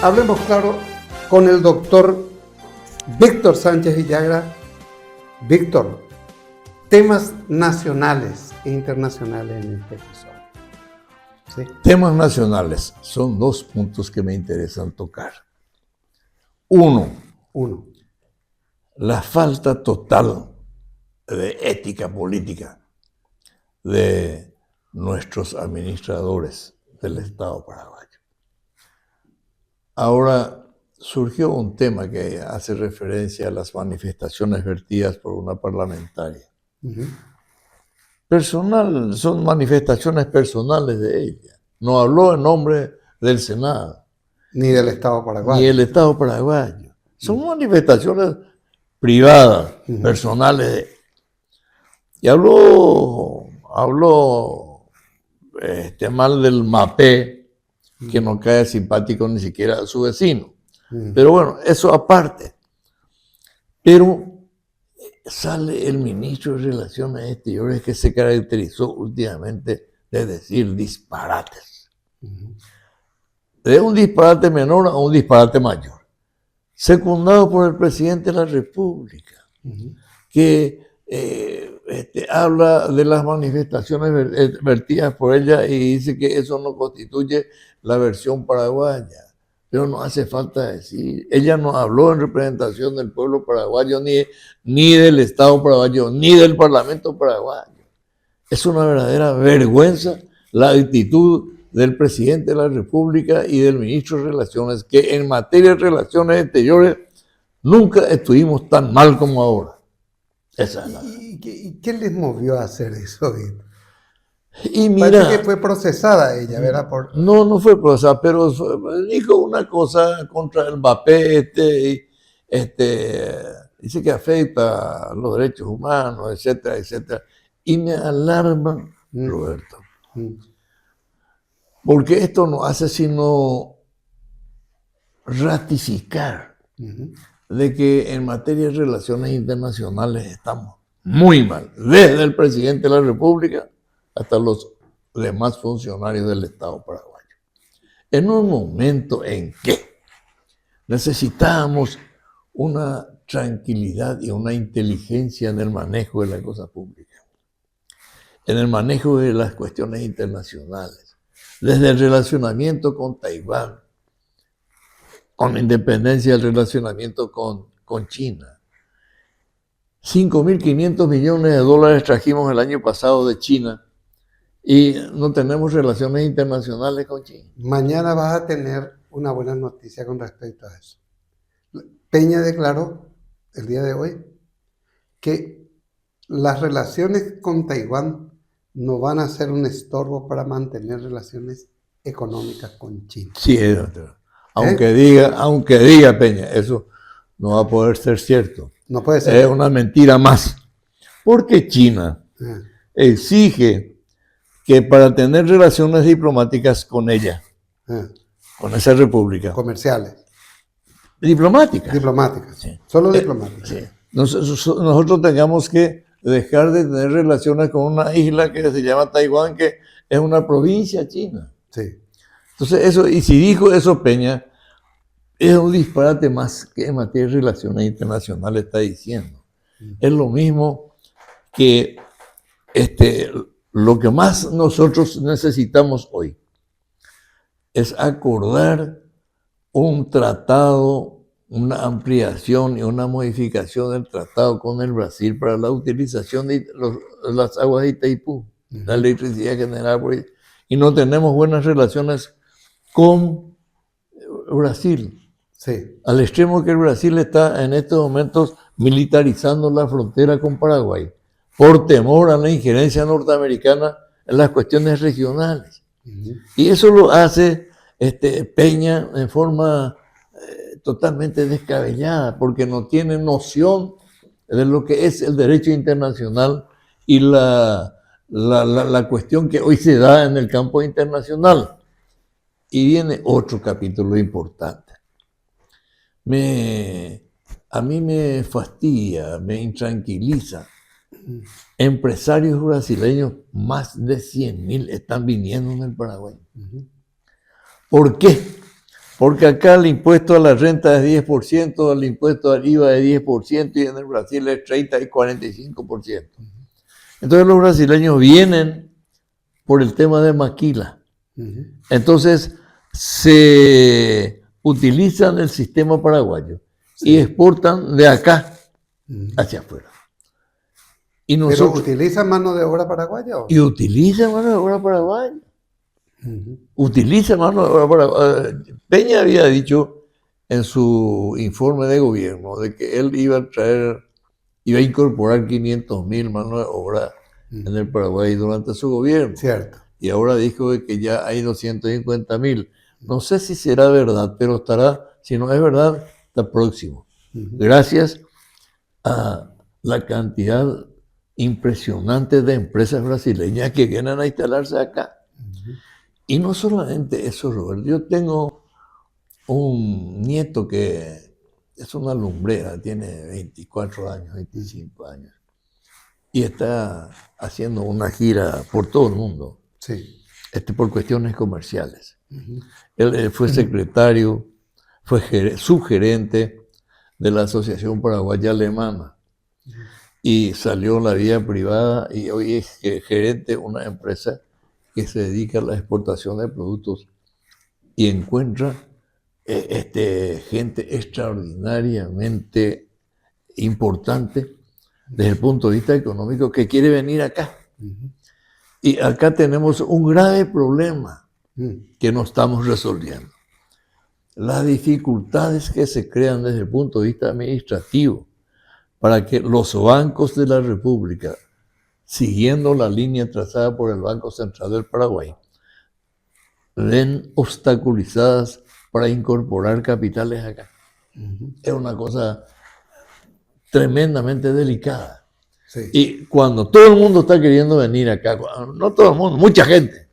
Hablemos claro con el doctor Víctor Sánchez Villagra. Víctor, temas nacionales e internacionales en este episodio. ¿Sí? Temas nacionales son dos puntos que me interesan tocar. Uno, la falta total de ética política de nuestros administradores del Estado paraguayo. Ahora surgió un tema que hace referencia a las manifestaciones vertidas por una parlamentaria. Personal, son manifestaciones personales de ella. No habló en nombre del Senado. Ni del Estado paraguayo. Ni el Estado paraguayo. Son manifestaciones privadas, personales. Y habló mal del MAPE, que no cae simpático ni siquiera a su vecino. Pero bueno, eso aparte. Pero sale el ministro de Relaciones Exteriores que se caracterizó últimamente de decir disparates. De un disparate menor a un disparate mayor. Secundado por el presidente de la República, que habla de las manifestaciones vertidas por ella y dice que eso no constituye la versión paraguaya. Pero no hace falta decir, ella no habló en representación del pueblo paraguayo, ni del Estado paraguayo, ni del Parlamento paraguayo. Es una verdadera vergüenza la actitud del presidente de la República y del ministro de Relaciones, que en materia de relaciones exteriores nunca estuvimos tan mal como ahora. Esa es la... ¿Y qué les movió a hacer eso? Y mira, parece que fue procesada ella, ¿verdad? No fue procesada, pero dijo una cosa contra el MAPE, dice que afecta a los derechos humanos, etcétera, etcétera. Y me alarma, Roberto, porque esto no hace sino ratificar de que en materia de relaciones internacionales estamos muy mal, desde el presidente de la República hasta los demás funcionarios del Estado paraguayo. En un momento en que necesitábamos una tranquilidad y una inteligencia en el manejo de la cosa pública, en el manejo de las cuestiones internacionales, desde el relacionamiento con Taiwán, con independencia del relacionamiento con China. 5.500 millones de dólares trajimos el año pasado de China y no tenemos relaciones internacionales con China. Mañana vas a tener una buena noticia con respecto a eso. Peña declaró el día de hoy que las relaciones con Taiwán no van a ser un estorbo para mantener relaciones económicas con China. Sí, aunque diga Peña, eso no va a poder ser cierto. No puede ser. Es una mentira más. Porque China exige que para tener relaciones diplomáticas con ella, con esa república. Comerciales. Diplomáticas. Diplomáticas. Sí. Solo diplomáticas. Sí. Nosotros tengamos que dejar de tener relaciones con una isla que se llama Taiwán, que es una provincia china. Sí. Entonces, eso, y si dijo eso Peña, es un disparate más que en materia de relaciones internacionales está diciendo. Es lo mismo que lo que más nosotros necesitamos hoy es acordar un tratado, una ampliación y una modificación del tratado con el Brasil para la utilización de las aguas de Itaipú, la electricidad generada por ahí. Y no tenemos buenas relaciones con Brasil. Sí. Al extremo que el Brasil está en estos momentos militarizando la frontera con Paraguay por temor a la injerencia norteamericana en las cuestiones regionales. Y eso lo hace Peña en forma totalmente descabellada, porque no tiene noción de lo que es el derecho internacional y la cuestión que hoy se da en el campo internacional. Y viene otro capítulo importante. A mí me fastidia, me intranquiliza. Empresarios brasileños, más de 100.000 están viniendo en el Paraguay. ¿Por qué? Porque acá el impuesto a la renta es 10%, el impuesto al IVA es 10% y en el Brasil es 30 y 45%. Entonces los brasileños vienen por el tema de maquila. Entonces se utilizan el sistema paraguayo y exportan de acá hacia afuera. Y nosotros, ¿Pero utilizan mano de obra paraguaya? ¿O? Y utiliza mano de obra paraguaya. Utiliza mano de obra paraguaya. Peña había dicho en su informe de gobierno de que él iba a incorporar 500.000 manos de obra en el Paraguay durante su gobierno. Cierto. Y ahora dijo que ya hay 250.000. No sé si será verdad, pero estará, si no es verdad, está próximo. Gracias a la cantidad impresionante de empresas brasileñas que vienen a instalarse acá. Y no solamente eso, Roberto. Yo tengo un nieto que es una lumbrera, tiene 24 años, 25 años, y está haciendo una gira por todo el mundo, Sí. por cuestiones comerciales. Él fue secretario, fue subgerente de la Asociación Paraguaya Alemana y salió a la vida privada y hoy es gerente de una empresa que se dedica a la exportación de productos y encuentra gente extraordinariamente importante desde el punto de vista económico que quiere venir acá. Y acá tenemos un grave problema que no estamos resolviendo. Las dificultades que se crean desde el punto de vista administrativo para que los bancos de la República, siguiendo la línea trazada por el Banco Central del Paraguay, ven obstaculizadas para incorporar capitales acá. Es una cosa tremendamente delicada. Sí. Y cuando todo el mundo está queriendo venir acá, no todo el mundo, mucha gente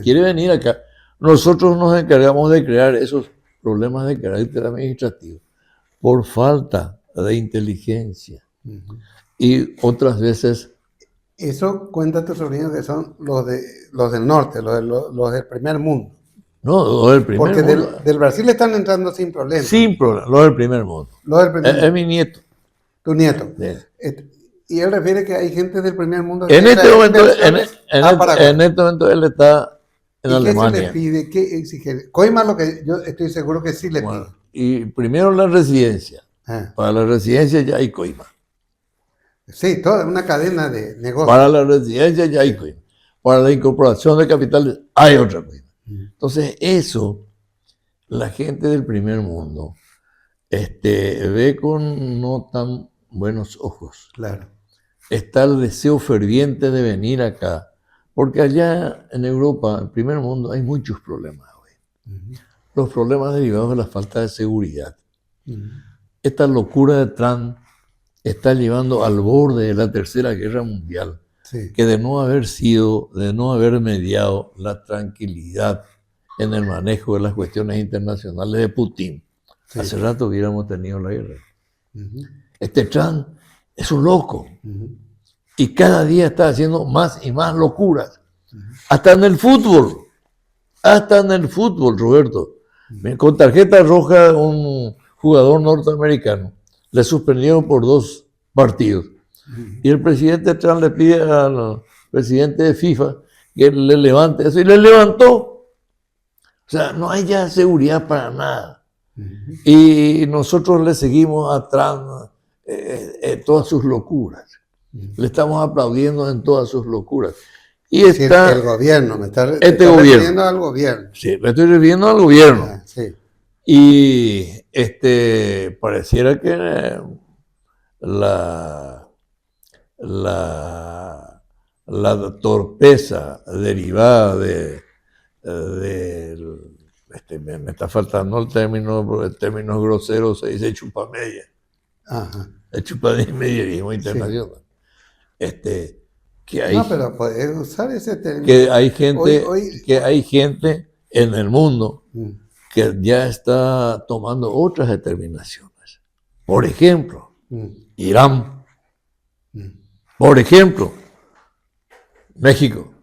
quiere venir acá, nosotros nos encargamos de crear esos problemas de carácter administrativo por falta de inteligencia. Y otras veces... Eso cuenta tu sobrino que son los del norte, los del primer mundo. No, los del primer Porque mundo. del Brasil están entrando sin problema. Sin problema, los del primer mundo. Los del primer mundo. Es mi nieto. Tu nieto. Sí. Y él refiere que hay gente del primer mundo. En este momento él está en Alemania. ¿Qué se le pide? ¿Qué exige? Coima lo que yo estoy seguro que sí le pide. Y primero la residencia. Para la residencia ya hay coima. Sí, toda una cadena de negocios. Para la residencia ya hay coima. Para la incorporación de capitales hay otra coima. Entonces eso, la gente del primer mundo ve con no tan buenos ojos. Claro. Está el deseo ferviente de venir acá, porque allá en Europa, en el primer mundo, hay muchos problemas hoy. Los problemas derivados de la falta de seguridad. Esta locura de Trump está llevando al borde de la Tercera Guerra Mundial, que de no haber mediado la tranquilidad en el manejo de las cuestiones internacionales de Putin, hace rato hubiéramos tenido la guerra. Este Trump es un loco y cada día está haciendo más y más locuras, hasta en el fútbol, Roberto. Con tarjeta roja un jugador norteamericano le suspendieron por 2 partidos. Y el presidente Trump le pide al presidente de FIFA que le levante eso, y le levantó. O sea, no hay ya seguridad para nada. Y nosotros le seguimos a Trump todas sus locuras. Le estamos aplaudiendo en todas sus locuras. Y está el gobierno, me está refiriendo al gobierno. Sí, me estoy refiriendo al gobierno. Sí. Y pareciera que la torpeza derivada me está faltando el término grosero, se dice chupamedia. El chupamedia internacional. Que hay, no, pero puedes usar ese término. Que hay gente en el mundo que ya está tomando otras determinaciones. Por ejemplo, Irán. Por ejemplo, México.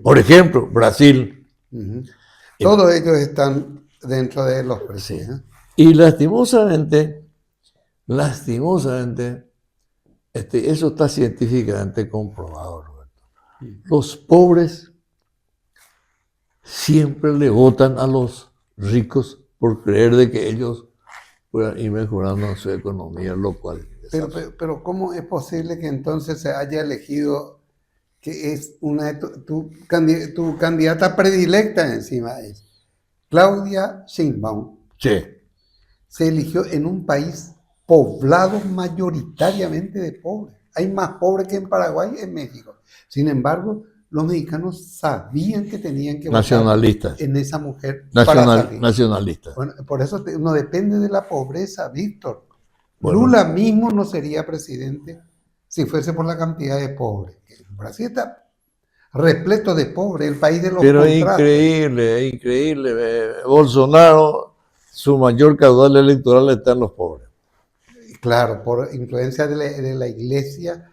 Por ejemplo, Brasil. Todos ellos están dentro de los precios. Sí. Y lastimosamente, eso está científicamente comprobado, Roberto. Los pobres siempre le votan a los ricos por creer de que ellos puedan ir mejorando su economía, lo cual es absurdo. Pero ¿cómo es posible que entonces se haya elegido que es tu candidata predilecta encima es Claudia Sheinbaum? Sí. Se eligió en un país poblado mayoritariamente de pobres. Hay más pobres que en Paraguay y en México. Sin embargo, los mexicanos sabían que tenían que votar Nacionalistas. en esa mujer para salir. Nacionalistas. Bueno, por eso no depende de la pobreza, Víctor. Bueno. Lula mismo no sería presidente si fuese por la cantidad de pobres. Brasil está repleto de pobres, el país de los Pero es contrastes. increíble. Bolsonaro, su mayor caudal electoral está en los pobres. Claro, por influencia de la iglesia,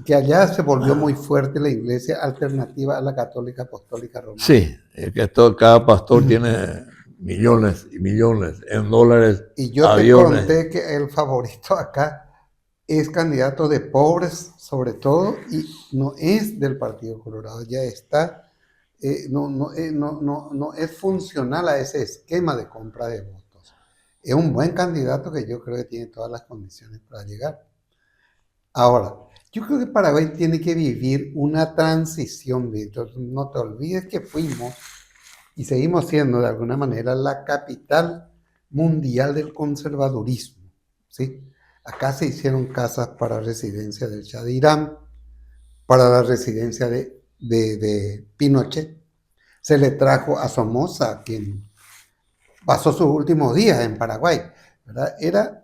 que allá se volvió muy fuerte la iglesia alternativa a la católica apostólica romana. Sí, es que cada pastor tiene millones y millones en dólares, Y yo aviones. te conté que el favorito acá es candidato de pobres, sobre todo, y no es del Partido Colorado, ya está, no es funcional a ese esquema de compra de votos. Es un buen candidato que yo creo que tiene todas las condiciones para llegar. Ahora, yo creo que Paraguay tiene que vivir una transición, Víctor. No te olvides que fuimos y seguimos siendo de alguna manera la capital mundial del conservadurismo, ¿sí? Acá se hicieron casas para residencia del Shah de Irán, para la residencia de Pinochet. Se le trajo a Somoza, quien pasó sus últimos días en Paraguay, ¿verdad? Era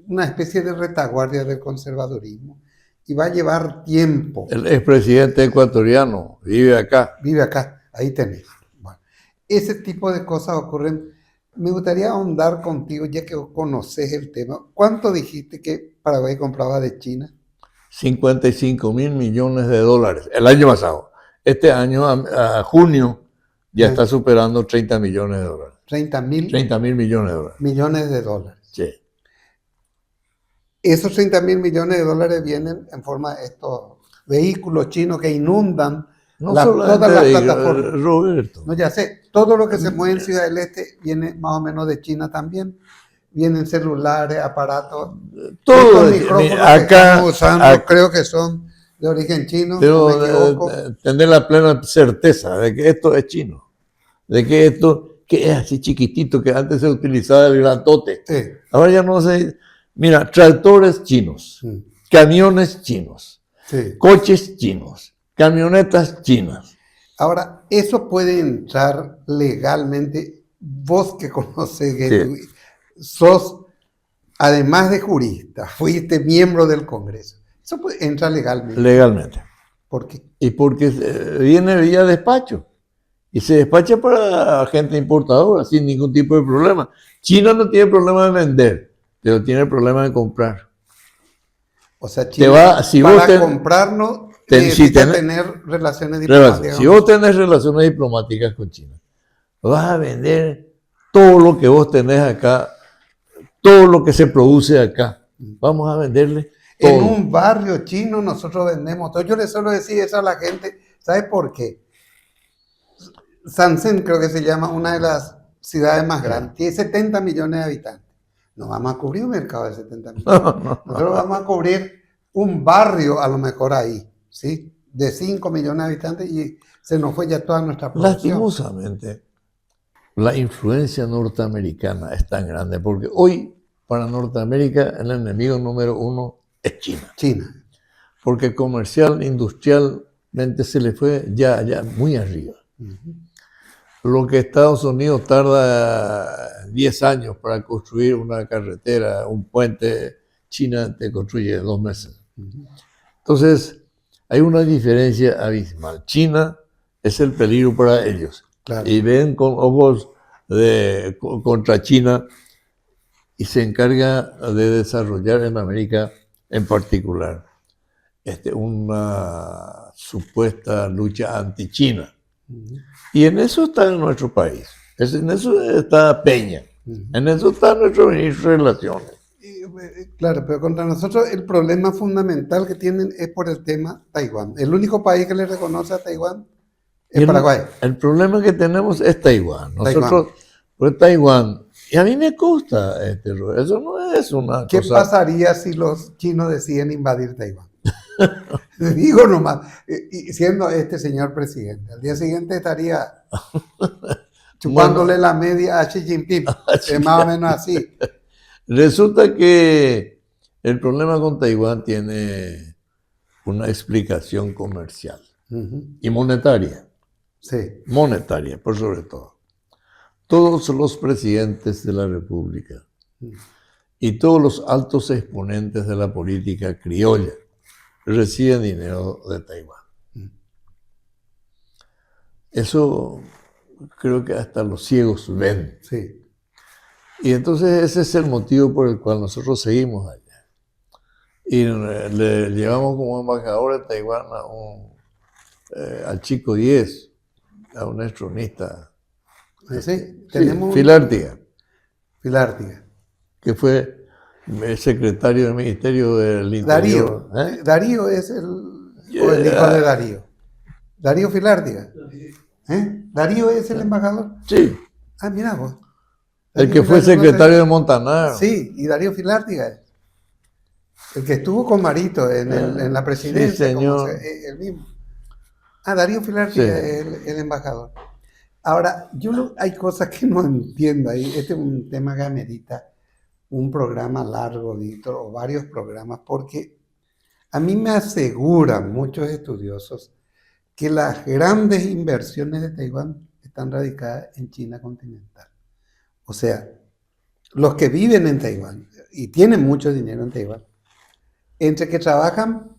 una especie de retaguardia del conservadurismo y va a llevar tiempo. El expresidente ecuatoriano vive acá. Vive acá, ahí tenés. Bueno, ese tipo de cosas ocurren. Me gustaría ahondar contigo, ya que conoces el tema. ¿Cuánto dijiste que Paraguay compraba de China? 55 mil millones de dólares el año pasado. Este año, a junio, ya está superando 30 millones de dólares. 30 mil millones de dólares. Millones de dólares. Sí. Esos 30 mil millones de dólares vienen en forma de estos vehículos chinos que inundan todas las plataformas. Roberto. No, ya sé, todo lo que se mueve en Ciudad del Este viene más o menos de China también. Vienen celulares, aparatos. Todo estos micrófonos acá, que estamos usando, creo que son de origen chino. Pero no me equivoco. Tener la plena certeza de que esto es chino. De que esto, que es así chiquitito, que antes se utilizaba el grandote. Sí. Ahora ya no se... Mira, tractores chinos, camiones chinos, Sí. coches chinos, camionetas chinas. Ahora, eso puede entrar legalmente. Vos que conoces, que tú sos, además de jurista, fuiste miembro del Congreso. Eso entra legalmente. Legalmente. ¿Por qué? Y porque viene vía despacho. Y se despacha para gente importadora sin ningún tipo de problema. China no tiene problema de vender, pero tiene problema de comprar. O sea, China, para comprarnos, necesita tener relaciones diplomáticas. Si vos tenés relaciones diplomáticas con China, vas a vender todo lo que vos tenés acá, todo lo que se produce acá. Vamos a venderle todo. En un barrio chino nosotros vendemos todo. Yo le suelo decir eso a la gente. ¿Sabe por qué? Shenzhen creo que se llama, una de las ciudades más grandes. Tiene 70 millones de habitantes. No vamos a cubrir un mercado de 70 millones. Nosotros vamos a cubrir un barrio a lo mejor ahí, ¿sí? De 5 millones de habitantes y se nos fue ya toda nuestra producción. Lastimosamente, la influencia norteamericana es tan grande porque hoy para Norteamérica el enemigo número uno es China. China. Porque comercial, industrialmente se le fue ya muy arriba. Lo que Estados Unidos tarda 10 años para construir una carretera, un puente, China te construye 2 meses. Entonces, hay una diferencia abismal. China es el peligro para ellos. Claro. Y ven con ojos contra China y se encarga de desarrollar en América en particular una supuesta lucha anti-China. Y en eso está en nuestro país. En eso está Peña. En eso está nuestro ministro de Relaciones. Claro, pero contra nosotros el problema fundamental que tienen es por el tema Taiwán. El único país que le reconoce a Taiwán es Paraguay. El problema que tenemos es Taiwán. Nosotros, pues Taiwán, y a mí me gusta eso no es una ¿Qué cosa. pasaría si los chinos deciden invadir Taiwán? Digo nomás, y siendo este señor presidente, al día siguiente estaría chupándole la media a Xi Jinping, más o menos así. Resulta que el problema con Taiwán tiene una explicación comercial y monetaria. Sí. Monetaria, por sobre todo. Todos los presidentes de la República y todos los altos exponentes de la política criolla reciben dinero de Taiwán. Eso creo que hasta los ciegos ven. Sí. Y entonces ese es el motivo por el cual nosotros seguimos allá. Y le llevamos como embajador de Taiwán al chico 10, a un astronista. Sí, tenemos Filártiga. Filártiga. Que fue el secretario del Ministerio del Interior. Darío. Darío es el hijo de Darío. Darío Filártiga. Darío es el embajador. Sí. Ah, mira vos. El que fue secretario de Montanar. Sí, y Darío Filártiga. El que estuvo con Marito en la presidencia. Sí, señor. El mismo. Ah, Darío Filártiga es el embajador. Ahora, hay cosas que no entiendo ahí. Este es un tema que amerita un programa largo, Víctor, o varios programas, porque a mí me aseguran muchos estudiosos que las grandes inversiones de Taiwán están radicadas en China continental. O sea, los que viven en Taiwán y tienen mucho dinero en Taiwán, entre que trabajan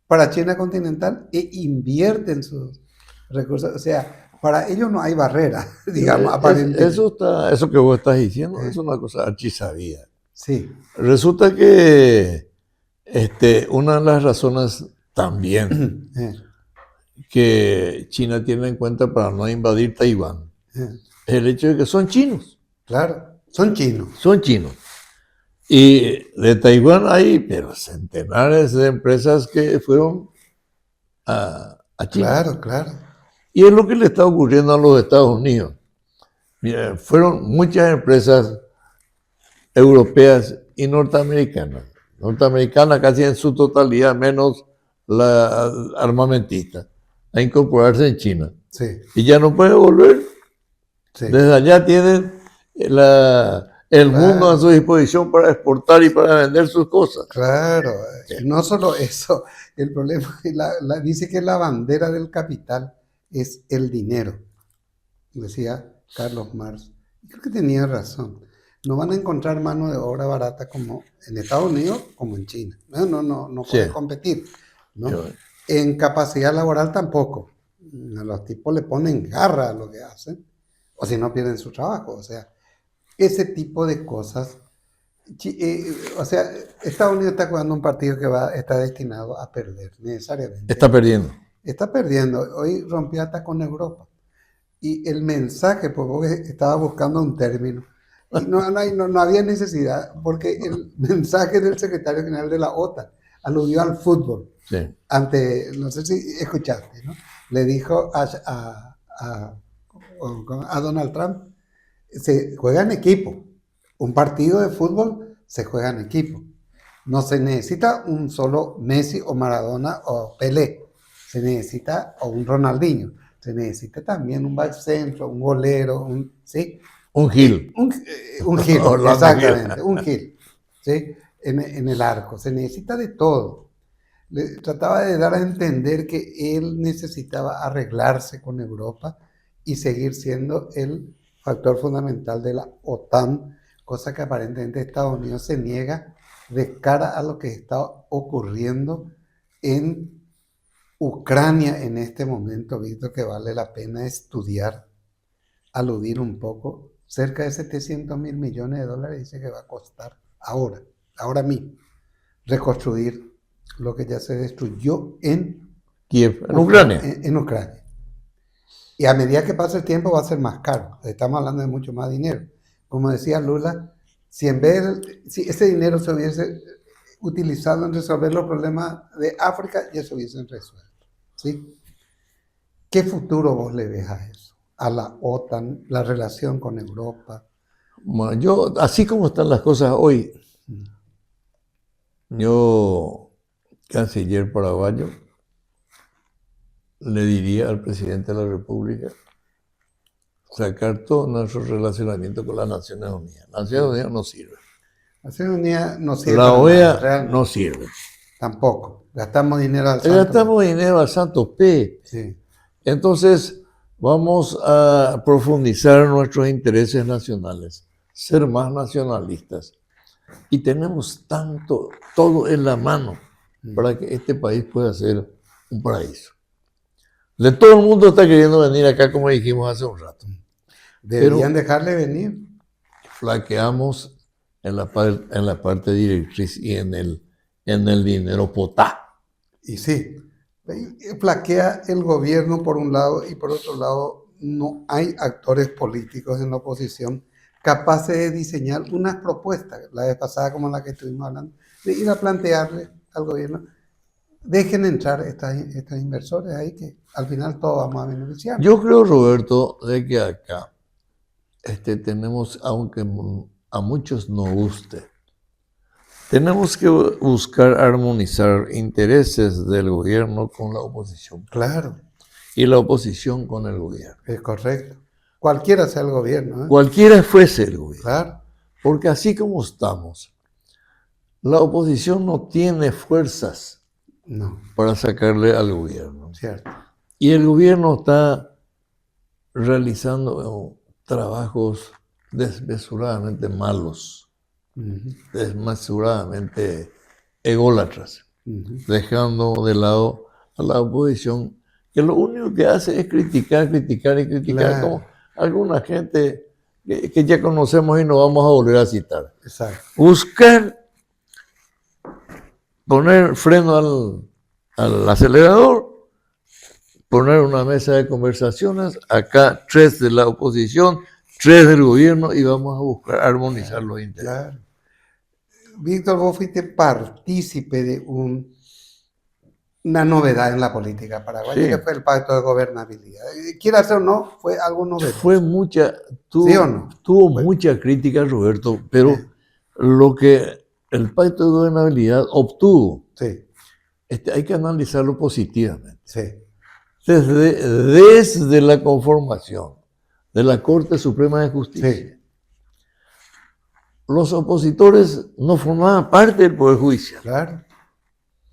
para China continental e invierten sus recursos, o sea, para ellos no hay barrera, digamos, aparentemente. Eso que vos estás diciendo es una cosa archisabida. Sí. Resulta que una de las razones también que China tiene en cuenta para no invadir Taiwán es el hecho de que son chinos. Claro, son chinos. Son chinos. Y de Taiwán hay, pero centenares de empresas que fueron a China. Claro, claro. Y es lo que le está ocurriendo a los Estados Unidos. Mira, fueron muchas empresas europeas y norteamericanas. Norteamericanas casi en su totalidad, menos la armamentista, a incorporarse en China. Sí. Y ya no puede volver. Sí. Desde allá tienen el mundo a su disposición para exportar y para vender sus cosas. Claro, y no solo eso, el problema, dice que la bandera del capital es el dinero, decía Carlos Marx. Creo que tenía razón. No van a encontrar mano de obra barata como en Estados Unidos como en China. No pueden competir, ¿no? En capacidad laboral tampoco. A los tipos le ponen garra a lo que hacen, o si no pierden su trabajo. O sea, ese tipo de cosas. O sea, Estados Unidos está jugando un partido que está destinado a perder, necesariamente. Está perdiendo. Está perdiendo. Hoy rompió hasta con Europa. Y el mensaje, pues vos estaba buscando un término. Y no había necesidad, porque el mensaje del secretario general de la OTAN aludió al fútbol. Sí. No sé si escuchaste, ¿no? Le dijo a Donald Trump, se juega en equipo. Un partido de fútbol se juega en equipo. No se necesita un solo Messi o Maradona o Pelé. Se necesita o un Ronaldinho. Se necesita también un back centro, un golero, ¿sí? Un Gil. Un Gil, exactamente, un Gil, ¿sí? En el arco. Se necesita de todo. Le trataba de dar a entender que él necesitaba arreglarse con Europa y seguir siendo el factor fundamental de la OTAN, cosa que aparentemente Estados Unidos se niega de cara a lo que está ocurriendo en Ucrania en este momento, visto que vale la pena estudiar, aludir un poco. Cerca de 700 mil millones de dólares dice que va a costar ahora mismo, reconstruir lo que ya se destruyó en Kiev, en Ucrania. En Ucrania. Y a medida que pase el tiempo va a ser más caro. Estamos hablando de mucho más dinero. Como decía Lula, si ese dinero se hubiese utilizado en resolver los problemas de África, ya se hubiesen resuelto. ¿Sí? ¿Qué futuro vos le ves a eso? A la OTAN, la relación con Europa. Bueno, yo, así como están las cosas hoy, yo, canciller paraguayo, le diría al presidente de la República sacar todo nuestro relacionamiento con las Naciones Unidas. Las Naciones Unidas no sirven. Las Naciones Unidas no sirve La para OEA nada, realmente. no sirve. Tampoco. Gastamos dinero al santo. Gastamos dinero al santo P. Sí. Entonces, vamos a profundizar nuestros intereses nacionales, ser más nacionalistas. Y tenemos todo en la mano para que este país pueda ser un paraíso. De todo el mundo está queriendo venir acá, como dijimos hace un rato. Deberían dejarle venir. Flaqueamos en la parte directriz y en el dinero potá. Y sí, flaquea el gobierno por un lado y por otro lado no hay actores políticos en la oposición capaces de diseñar unas propuestas, la vez pasada como la que estuvimos hablando, de ir a plantearle al gobierno, dejen entrar estos inversores ahí que al final todos vamos a beneficiar. Yo creo, Roberto, de que acá tenemos, aunque a muchos no guste, tenemos que buscar armonizar intereses del gobierno con la oposición. Claro. Y la oposición con el gobierno. Es correcto. Cualquiera sea el gobierno. Cualquiera fuese el gobierno. Claro. Porque así como estamos, la oposición no tiene fuerzas para sacarle al gobierno. Cierto. Y el gobierno está realizando trabajos desmesuradamente malos, desmesuradamente ególatras, dejando de lado a la oposición, que lo único que hace es criticar, claro, como alguna gente que ya conocemos y no vamos a volver a citar. Exacto. Buscar poner freno al acelerador, poner una mesa de conversaciones, acá 3 de la oposición, 3 del gobierno, y vamos a buscar armonizar los intereses. Claro. Víctor, vos fuiste partícipe de una novedad en la política paraguaya, sí, que fue el pacto de gobernabilidad. Quiera o no, fue algo novedoso. Fue mucha, ¿sí o no? Tuvo mucha crítica, Roberto, pero lo que el pacto de gobernabilidad obtuvo, sí, hay que analizarlo positivamente. Sí. Desde la conformación de la Corte Suprema de Justicia, sí, los opositores no formaban parte del Poder Judicial. Claro.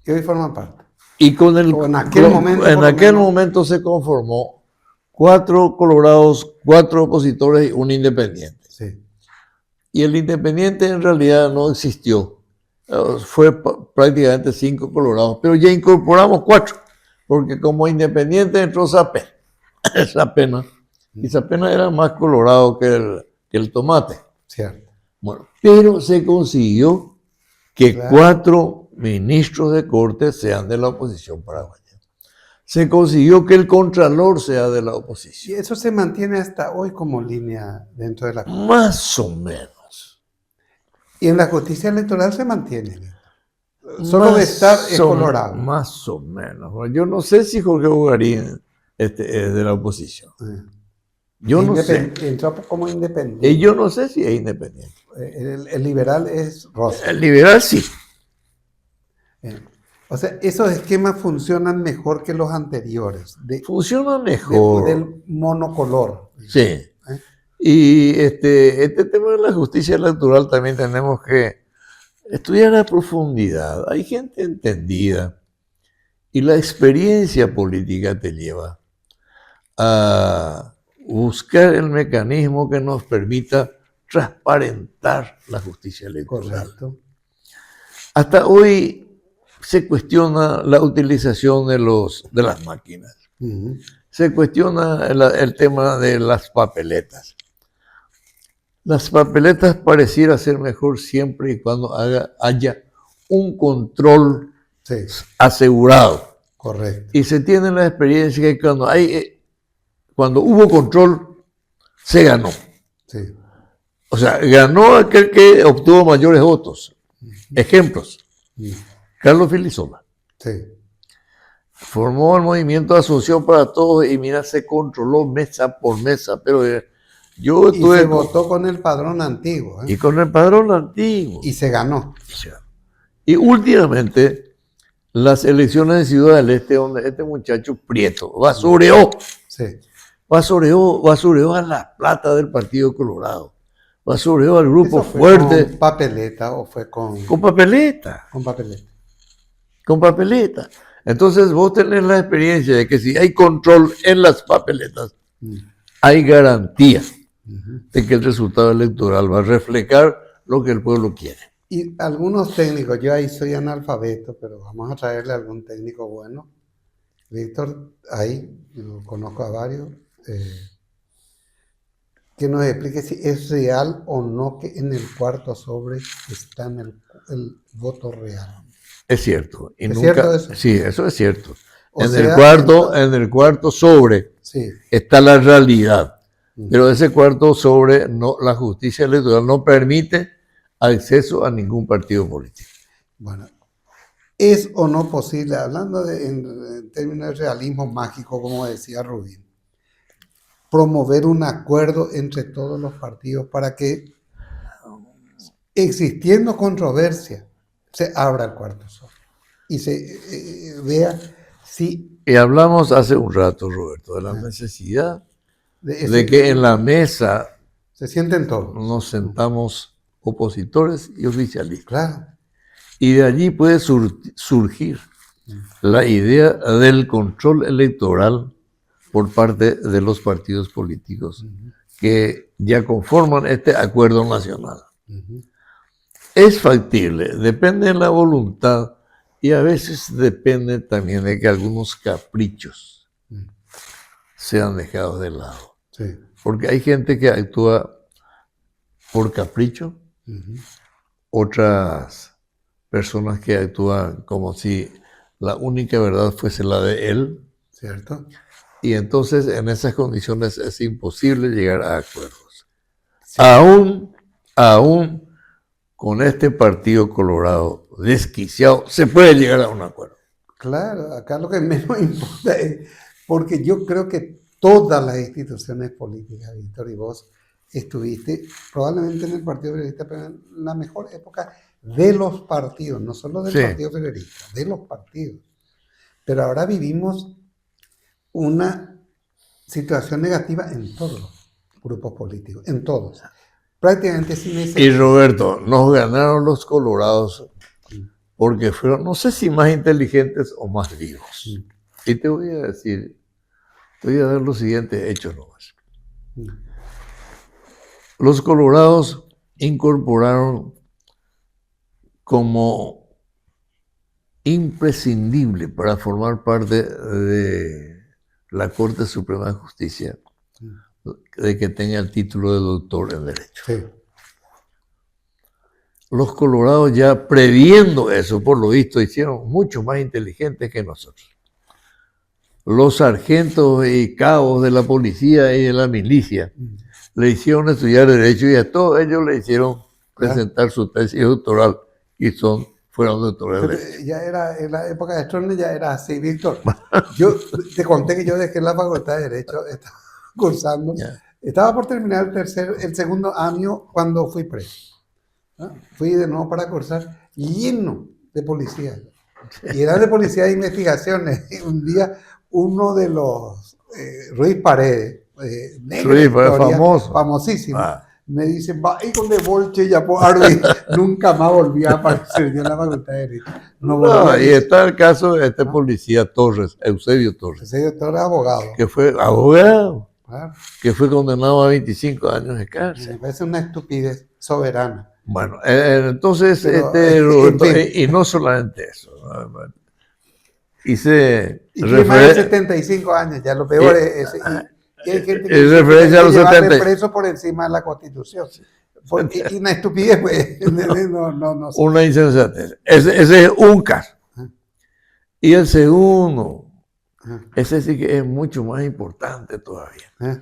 Y hoy forman parte. Y en aquel momento se conformó 4 colorados, 4 opositores y un independiente. Sí. Y el independiente en realidad no existió. Fue prácticamente 5 colorados, pero ya incorporamos 4, porque como independiente entró Sapena. Sapena. Y Sapena era más colorado que el tomate. Cierto. Bueno, pero se consiguió que 4 ministros de corte sean de la oposición paraguaya. Se consiguió que el contralor sea de la oposición. ¿Y eso se mantiene hasta hoy como línea dentro de la Corte? Más o menos. ¿Y en la justicia electoral se mantiene? Solo de estar es colorado. Más o menos. Yo no sé si Jorge Bogarín es de la oposición. Yo no sé. Entró como independiente. Y yo no sé si es independiente. El liberal es Rosa. El liberal sí. O sea, esos esquemas funcionan mejor que los anteriores. Funcionan mejor. Del monocolor. Sí. Y este tema de la justicia electoral también tenemos que estudiar a profundidad. Hay gente entendida y la experiencia política te lleva a buscar el mecanismo que nos permita transparentar la justicia electoral. Correcto. Hasta hoy se cuestiona la utilización de las máquinas. Se cuestiona el tema de las papeletas. Las papeletas pareciera ser mejor siempre y cuando haya un control cuando hubo control, se ganó. Sí. O sea, ganó aquel que obtuvo mayores votos. Ejemplos. Carlos Filisola. Sí. Formó el movimiento de Asunción para Todos y mira, se controló mesa por mesa, pero yo Y tuve se votó con el padrón antiguo. y con el padrón antiguo. Y se ganó. Y últimamente, las elecciones de Ciudad del Este, donde este muchacho Prieto basureó Sí. basureó a la plata del Partido Colorado, basureó al grupo ¿Eso fue fuerte con papeleta o fue con papeleta, papeleta? con papeleta. Entonces vos tenés la experiencia de que si hay control en las papeletas, hay garantía de que el resultado electoral va a reflejar lo que el pueblo quiere. Y algunos técnicos, yo ahí soy analfabeto, pero vamos a traerle algún técnico bueno. Víctor, ahí yo conozco a varios, que nos explique si es real o no que en el cuarto sobre está en el voto real. Es cierto. Y ¿Es nunca, cierto eso? Sí, eso es cierto. O En sea, el cuarto sobre Sí. está la realidad. Pero ese cuarto sobre, no, la justicia electoral no permite acceso a ningún partido político. Bueno, ¿es o no posible, hablando en términos de realismo mágico, como decía Rubín, promover un acuerdo entre todos los partidos para que, existiendo controversia, se abra el cuarto sobre y se vea si Y hablamos hace un rato, Roberto, de la necesidad de que en la mesa se sienten todos? nos sentamos opositores y oficialistas. Claro. Y de allí puede surgir la idea del control electoral por parte de los partidos políticos que ya conforman este acuerdo nacional. Es factible, depende de la voluntad y a veces depende también de que algunos caprichos sean dejados de lado. Sí. Porque hay gente que actúa por capricho, otras personas que actúan como si la única verdad fuese la de él. ¿Cierto? Y entonces en esas condiciones es imposible llegar a acuerdos. Sí. Aún con este Partido Colorado desquiciado, se puede llegar a un acuerdo. Claro, acá lo que menos importa es, porque yo creo que todas las instituciones políticas, Víctor, y vos estuviste probablemente en el Partido Federalista, pero en la mejor época de los partidos, no solo del Partido Federalista, de los partidos. Pero ahora vivimos una situación negativa en todos los grupos políticos, en todos. Prácticamente sin ese... Y Roberto, nos ganaron los colorados porque fueron, no sé si más inteligentes o más vivos. Y te voy a decir, te voy a dar los siguientes hechos nomás. Los colorados incorporaron como imprescindible para formar parte de la Corte Suprema de Justicia de que tenga el título de doctor en Derecho. Sí. Los colorados ya previendo eso, por lo visto, hicieron mucho más inteligentes que nosotros. Los sargentos y cabos de la policía y de la milicia le hicieron estudiar Derecho y a todos ellos le hicieron presentar su tesis doctoral y fueron doctores de Derecho. Ya era, en la época de Stroessner ya era así, Víctor. Yo te conté que yo dejé la Facultad de Derecho, estaba cursando, estaba por terminar el segundo año cuando fui preso. ¿No? Fui de nuevo para cursar lleno de policías. Y era de policía de investigaciones. Y un día uno de los Ruiz Paredes, Ruiz Paredes, famoso, famosísimo, me dice, va y con de bolche ya por Arby. Nunca más volví a aparecer yo en la Facultad de Derecho. Y está el caso de este policía Torres, Eusebio Torres. Eusebio Torres, abogado. Que fue abogado, que fue condenado a 25 años de cárcel. Me parece una estupidez soberana. Bueno, entonces, Roberto, y no solamente eso. Hice y tiene más de 75 años, ya lo peor es y hay gente que referencia a los 70 preso por encima de la Constitución. Y una estupidez, pues. No. Una insensatez. Ese es un caso. Y el segundo, Ese sí que es mucho más importante todavía. ¿eh?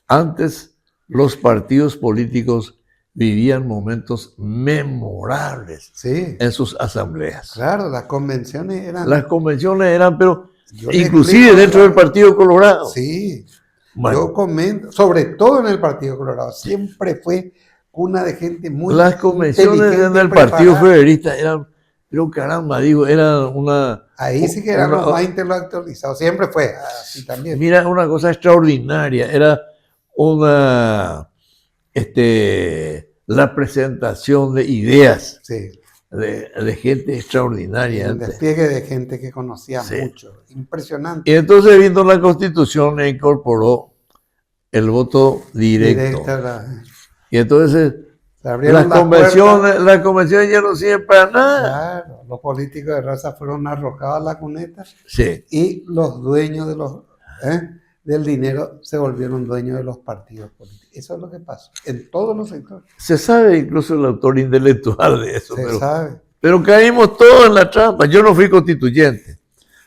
Antes, los partidos políticos vivían momentos memorables Sí, en sus asambleas. claro, las convenciones eran... Las convenciones eran, pero Yo le inclusive explico, dentro del Partido Colorado. Sí, Bueno, yo comento, sobre todo en el Partido Colorado, siempre fue cuna de gente muy las convenciones inteligente, del Partido preparada. Federalista eran, pero caramba, digo, era una... Ahí sí que eran los más intelectualizados, siempre fue así también. Mira, una cosa extraordinaria, era una, la presentación de ideas Sí, de gente extraordinaria. un despliegue de gente que conocía Sí. mucho, impresionante. Y entonces, viendo la Constitución, le incorporó el voto directo. Directa, Y entonces, se abrieron las puertas. convenciones ya no sirven para nada. Claro, los políticos de raza fueron arrojados a la cuneta Sí. y los dueños de del dinero se volvieron dueños de los partidos políticos. Eso es lo que pasó en todos los sectores. Se sabe incluso el autor intelectual de eso, Se sabe. pero caímos todos en la trampa. Yo no fui constituyente,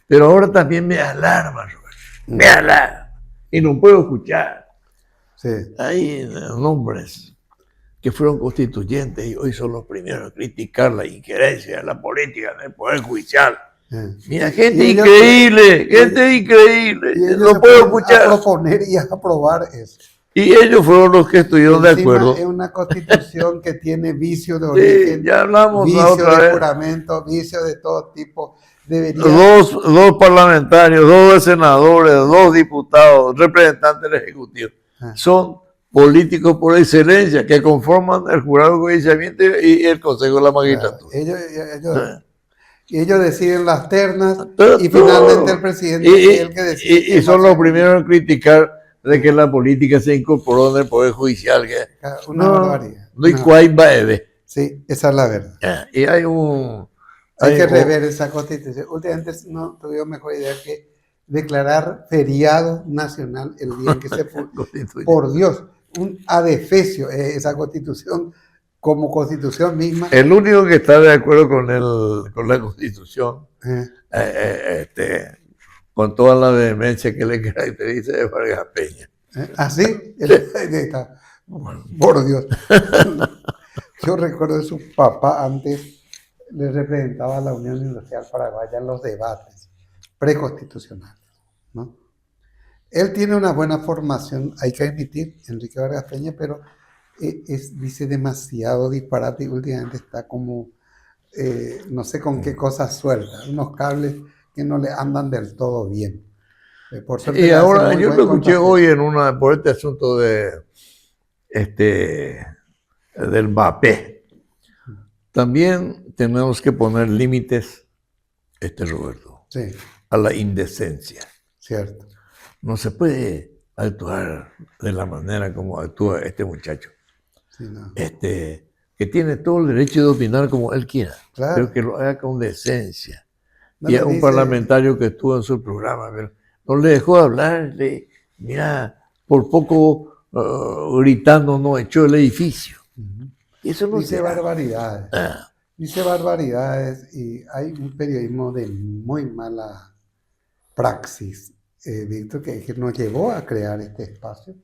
pero ahora también me alarma, Roberto. Me alarma. Y no puedo escuchar. Sí. Hay nombres que fueron constituyentes y hoy son los primeros a criticar la injerencia de la política en el Poder Judicial. Mira, gente increíble, gente increíble. No puedo escuchar. A proponer y a aprobar eso. Y ellos fueron los que estuvieron de acuerdo. Es una constitución que tiene vicio de origen, ya hablamos vicio otra de vez. juramento, vicio de todo tipo. Dos parlamentarios, dos senadores, dos diputados, representantes del Ejecutivo. Son políticos por excelencia que conforman el jurado de enjuiciamiento y el Consejo de la Magistratura. Ellos deciden las ternas y finalmente el presidente es el que decide. Y son los primeros en criticar de que la política se incorporó en el Poder Judicial. Una barbaridad. No hay cuál va a ver. Sí, esa es la verdad. Y hay un... Hay que rever esa constitución. Últimamente no tuvieron mejor idea que declarar feriado nacional el día en que se fue. Por Dios, un adefesio esa constitución como constitución misma. El único que está de acuerdo con la constitución, con toda la vehemencia que le caracteriza, es Vargas Peña. ¿Así? Por Dios. Yo recuerdo de su papá antes le representaba a la Unión Industrial Paraguaya en los debates preconstitucionales, ¿no? Él tiene una buena formación, hay que admitir, Enrique Vargas Peña, pero dice demasiado disparate y últimamente está como, no sé con qué cosas suelta, unos cables que no le andan del todo bien. Por suerte, y ahora yo lo escuché hoy por este asunto del Mbappé. También tenemos que poner límites, Roberto, sí, a la indecencia. Cierto. No se puede actuar de la manera como actúa este muchacho. Sí, no. Que tiene todo el derecho de opinar como él quiera, claro, pero que lo haga con decencia. No y a un parlamentario que estuvo en su programa, pero no le dejó hablar, mira, por poco gritando no echó el edificio. Eso no dice barbaridades. Dice barbaridades y hay un periodismo de muy mala praxis, Víctor, que nos llevó a crear este espacio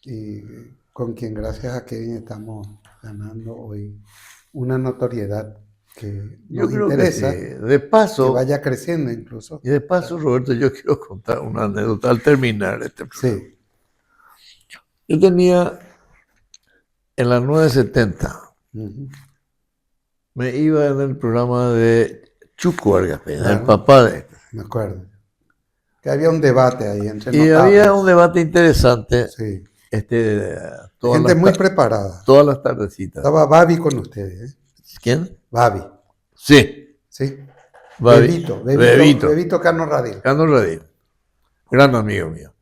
y con quien gracias a Kevin estamos ganando hoy una notoriedad que nos interesa, que sí. De paso, que vaya creciendo incluso. Y de paso, Roberto, yo quiero contar una anécdota al terminar este programa. Sí. Yo tenía en las 9:70, me iba en el programa de Chuco Vargas Peña, claro, el papá de... Me acuerdo. Que había un debate ahí entre y notables. Había un debate interesante. Sí. Gente muy preparada. Todas las tardecitas. Estaba Babi con ustedes. ¿Quién? Babi. Sí. Sí. Babi. Bebito Cano Radil. Cano Radil. Gran amigo mío.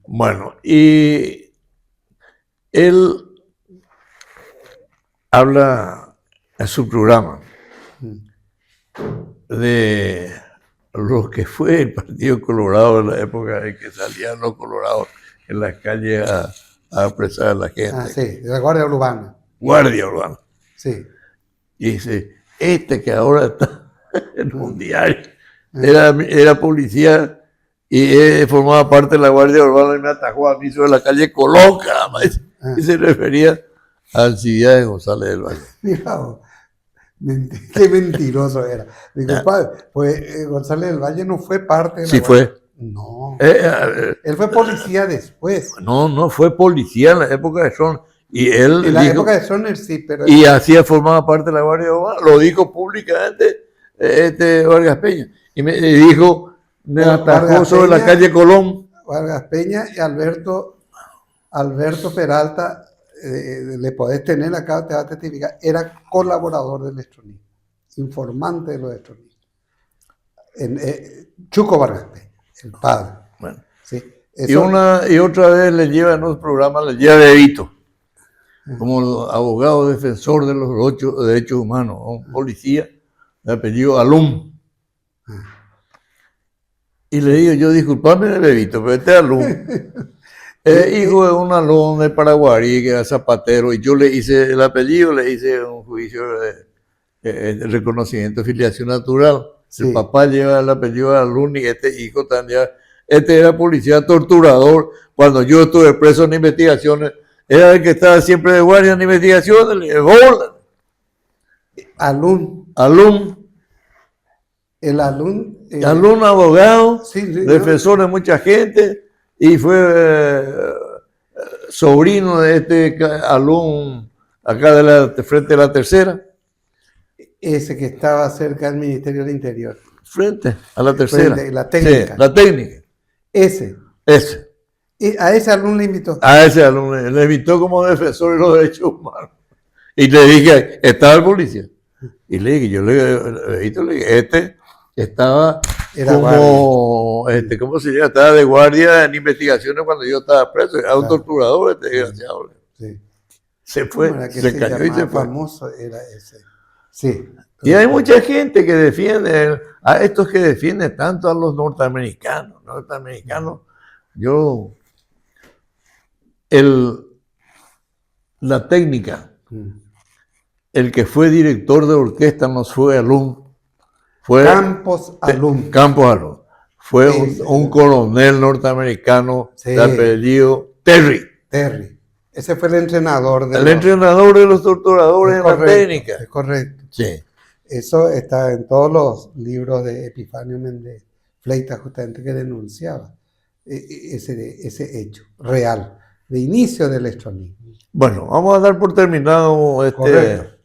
Bueno, y él habla en su programa de lo que fue el Partido Colorado en la época en que salían los colorados en las calles a apresar a la gente. Sí, de la Guardia Urbana. Guardia Urbana. Sí. Y dice, que ahora está en un diario, era policía y formaba parte de la Guardia Urbana y me atajó a mí sobre la calle Colón, caramba, y se refería a Alcibiades González del Valle. Mira vos, qué mentiroso era. Digo, padre, pues González del Valle no fue parte de la Sí Guardia. fue. No, Eh, él fue policía después. no fue policía en la época de Son. Y él En la dijo, época de Sonner sí, pero y así formaba parte de la Guardia Urbana, lo dijo públicamente Vargas Peña. Y me dijo, me Vargas atajó sobre la Peña. calle Colón. Vargas Peña y Alberto Peralta, le podés tener acá, te va a testificar, era colaborador del estronismo, informante de los estronistas. Chuco Vargas Peña, el padre. Bueno, ¿sí? y otra vez le lleva en otro programa, le lleva Bebito, como abogado defensor de los derechos humanos, un policía de apellido Alum. Y le digo, yo disculpame, Bebito, pero este es Alum. Hijo de un alum de Paraguay, que era zapatero, y yo le hice el apellido, le hice un juicio de reconocimiento de filiación natural. Sí. El papá lleva el apellido de Alum y este hijo también. Este era policía torturador. Cuando yo estuve preso en investigaciones, era el que estaba siempre de guardia en investigaciones. Alum. El Alum. Alum, abogado, sí, defensor de mucha gente, y fue sobrino de este Alum, acá frente a la tercera. Ese que estaba cerca del Ministerio del Interior. Frente a la tercera. Frente, la técnica. Sí, la técnica. Ese. Y a ese Alum le invitó. A ese Alum le invitó como defensor de los derechos humanos. Y le dije, estaba el policía. Y le dije, este estaba Era como, ¿cómo se llama? Estaba de guardia en investigaciones cuando yo estaba preso. Era un torturador, este desgraciado. Sí. Se fue, se cayó y se fue. Famoso era ese. Sí. Y hay mucha gente que defiende, a estos que defienden tanto a los norteamericanos. La técnica, el que fue director de orquesta no fue Alum, fue Campos Alum. Fue un coronel norteamericano de apellido Terry. Ese fue el entrenador entrenador de los torturadores en la técnica. Es correcto. Sí. Eso está en todos los libros de Epifanio Méndez Fleita, justamente, que denunciaba ese hecho real, de inicio del estronismo. Bueno, vamos a dar por terminado este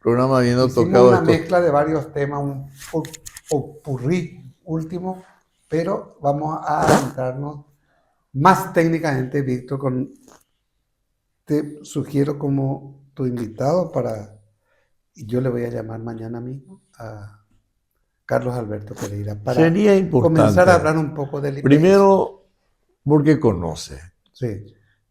programa habiendo tocado una mezcla de varios temas, un popurrí último, pero vamos a adentrarnos más técnicamente, Víctor, te sugiero como tu invitado y yo le voy a llamar mañana mismo a Carlos Alberto Pereira para Sería importante comenzar a hablar un poco del IPS. Primero, porque conoce. Sí.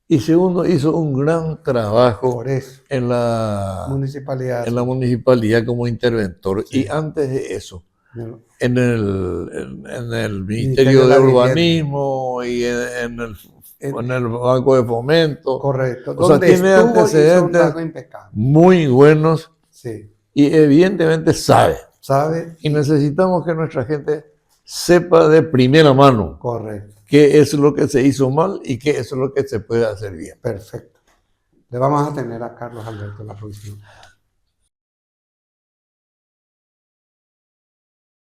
Y segundo, hizo un gran trabajo Por eso. en la municipalidad como interventor. Sí. Y antes de eso, en el Ministerio de Urbanismo y en el Banco de Fomento. Correcto. O sea, tiene antecedentes muy buenos. Sí. Y evidentemente sabe. Y necesitamos que nuestra gente sepa de primera mano. Correcto. Qué es lo que se hizo mal y qué es lo que se puede hacer bien. Perfecto. Le vamos a tener a Carlos Alberto la próxima.